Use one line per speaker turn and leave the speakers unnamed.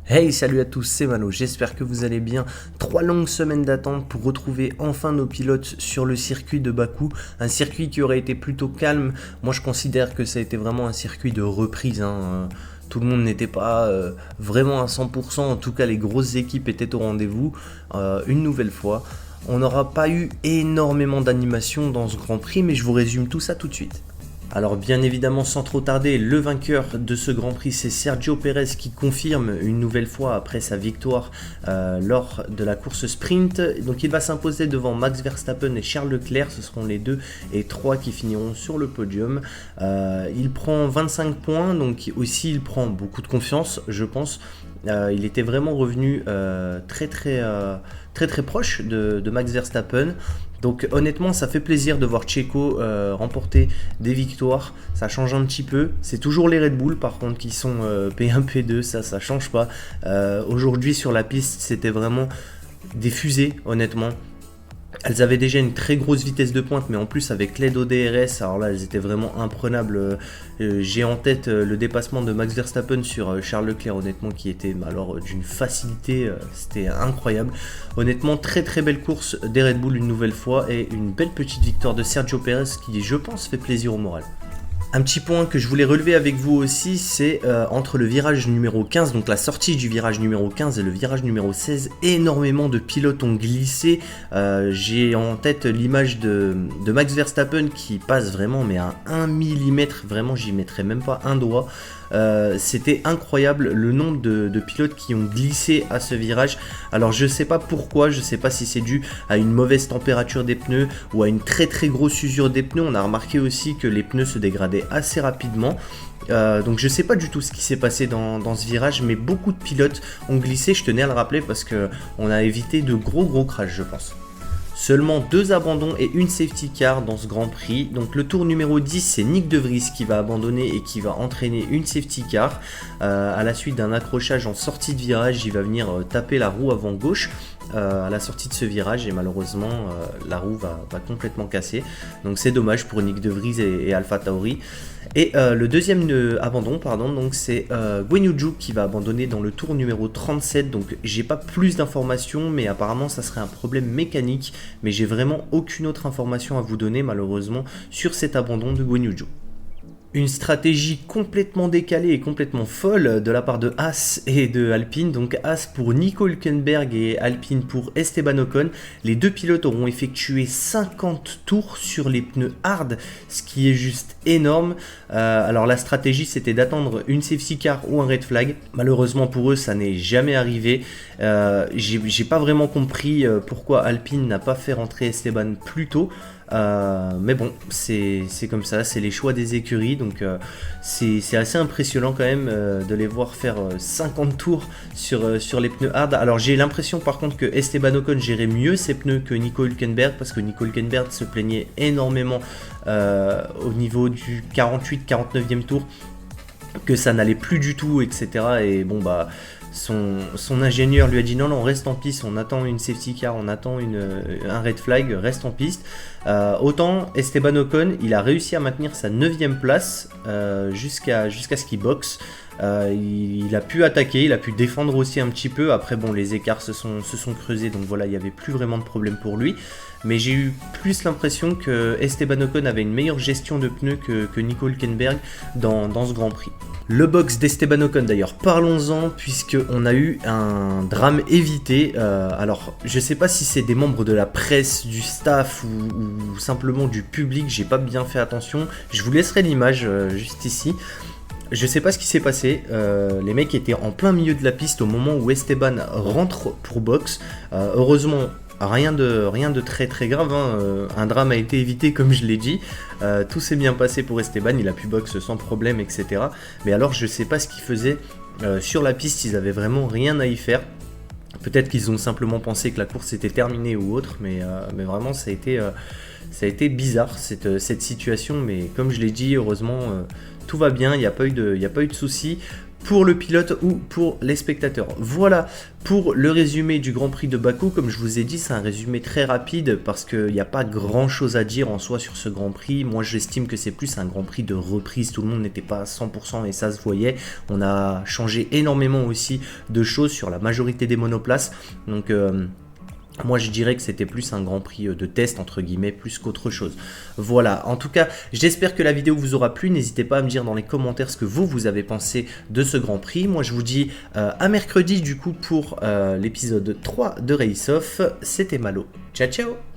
Hey, salut à tous, c'est Malo, j'espère que vous allez bien. 3 longues semaines d'attente pour retrouver enfin nos pilotes sur le circuit de Bakou, un circuit qui aurait été plutôt calme. Moi je considère que ça a été vraiment un circuit de reprise, hein. Tout le monde n'était pas vraiment à 100%, en tout cas les grosses équipes étaient au rendez-vous une nouvelle fois. On n'aura pas eu énormément d'animation dans ce Grand Prix, mais je vous résume tout ça tout de suite. Alors bien évidemment sans trop tarder, le vainqueur de ce Grand Prix c'est Sergio Pérez qui confirme une nouvelle fois après sa victoire lors de la course sprint. Donc il va s'imposer devant Max Verstappen et Charles Leclerc, ce seront les 2 et 3 qui finiront sur le podium. Il prend 25 points, donc aussi il prend beaucoup de confiance je pense. Il était vraiment revenu très proche de Max Verstappen. Donc honnêtement ça fait plaisir de voir Checo remporter des victoires, ça change un petit peu. C'est toujours les Red Bull par contre qui sont P1, P2, ça change pas. Aujourd'hui sur la piste c'était vraiment des fusées honnêtement. Elles avaient déjà une très grosse vitesse de pointe, mais en plus avec l'aide au DRS, alors là elles étaient vraiment imprenables. J'ai en tête le dépassement de Max Verstappen sur Charles Leclerc, honnêtement, qui était alors d'une facilité, c'était incroyable. Honnêtement, très belle course des Red Bull une nouvelle fois, et une belle petite victoire de Sergio Pérez qui, je pense, fait plaisir au moral. Un petit point que je voulais relever avec vous aussi, c'est entre le virage numéro 15, donc la sortie du virage numéro 15 et le virage numéro 16, énormément de pilotes ont glissé. J'ai en tête l'image de Max Verstappen qui passe vraiment mais à 1 mm, vraiment j'y mettrais même pas un doigt. C'était incroyable le nombre de pilotes qui ont glissé à ce virage. Alors je sais pas pourquoi, je sais pas si c'est dû à une mauvaise température des pneus ou à une très grosse usure des pneus. On a remarqué aussi que les pneus se dégradaient assez rapidement. Donc je sais pas du tout ce qui s'est passé dans ce virage, mais beaucoup de pilotes ont glissé, je tenais à le rappeler parce que on a évité de gros crashs je pense. Seulement 2 abandons et une safety car dans ce Grand Prix. Donc le tour numéro 10, c'est Nyck De Vries qui va abandonner et qui va entraîner une safety car. À la suite d'un accrochage en sortie de virage, il va venir taper la roue avant gauche à la sortie de ce virage, et malheureusement la roue va complètement casser. Donc c'est dommage pour Nyck De Vries et AlphaTauri. Et le deuxième abandon, donc c'est Guan Yu Zhou qui va abandonner dans le tour numéro 37. Donc j'ai pas plus d'informations, mais apparemment ça serait un problème mécanique. Mais j'ai vraiment aucune autre information à vous donner malheureusement sur cet abandon de Guan Yu Zhou. Une stratégie complètement décalée et complètement folle de la part de Haas et de Alpine. Donc Haas pour Nico Hülkenberg et Alpine pour Esteban Ocon. Les deux pilotes auront effectué 50 tours sur les pneus hard, ce qui est juste énorme. Alors la stratégie c'était d'attendre une safety car ou un red flag. Malheureusement pour eux ça n'est jamais arrivé. J'ai pas vraiment compris pourquoi Alpine n'a pas fait rentrer Esteban plus tôt. Mais bon, c'est comme ça, c'est les choix des écuries, donc c'est assez impressionnant quand même de les voir faire 50 tours sur les pneus hard. Alors j'ai l'impression par contre que Esteban Ocon gérait mieux ses pneus que Nico Hülkenberg, parce que Nico Hülkenberg se plaignait énormément au niveau du 48-49e tour, que ça n'allait plus du tout, etc. Et bon bah... Son ingénieur lui a dit non, on reste en piste, on attend une safety car, on attend un red flag, reste en piste. Autant Esteban Ocon, il a réussi à maintenir sa 9ème place jusqu'à ce qu'il boxe. Il a pu attaquer, il a pu défendre aussi un petit peu. Après bon, les écarts se sont creusés, donc voilà, il n'y avait plus vraiment de problème pour lui. Mais j'ai eu plus l'impression que Esteban Ocon avait une meilleure gestion de pneus que Nico Hülkenberg dans ce Grand Prix. Le box d'Esteban Ocon d'ailleurs, parlons-en, puisqu'on a eu un drame évité. Alors je sais pas si c'est des membres de la presse, du staff ou simplement du public, j'ai pas bien fait attention. Je vous laisserai l'image juste ici. Je sais pas ce qui s'est passé, les mecs étaient en plein milieu de la piste au moment où Esteban rentre pour box. Heureusement, rien de très grave, hein. Un drame a été évité comme je l'ai dit. Tout s'est bien passé pour Esteban, il a pu box sans problème, etc. Mais alors je sais pas ce qu'ils faisaient sur la piste, ils avaient vraiment rien à y faire. Peut-être qu'ils ont simplement pensé que la course était terminée ou autre, mais vraiment ça a été bizarre cette situation. Mais comme je l'ai dit, heureusement tout va bien, il n'y a pas eu de soucis. pour le pilote ou pour les spectateurs. Voilà pour le résumé du Grand Prix de Bakou. Comme je vous ai dit, c'est un résumé très rapide parce qu'il n'y a pas grand chose à dire en soi sur ce Grand Prix. Moi j'estime que c'est plus un Grand Prix de reprise, tout le monde n'était pas à 100% et ça se voyait. On a changé énormément aussi de choses sur la majorité des monoplaces, donc moi je dirais que c'était plus un Grand Prix de test entre guillemets plus qu'autre chose. Voilà, en tout cas j'espère que la vidéo vous aura plu, n'hésitez pas à me dire dans les commentaires ce que vous avez pensé de ce Grand Prix. Moi je vous dis à mercredi du coup pour l'épisode 3 de Race Off. C'était Malo, ciao ciao.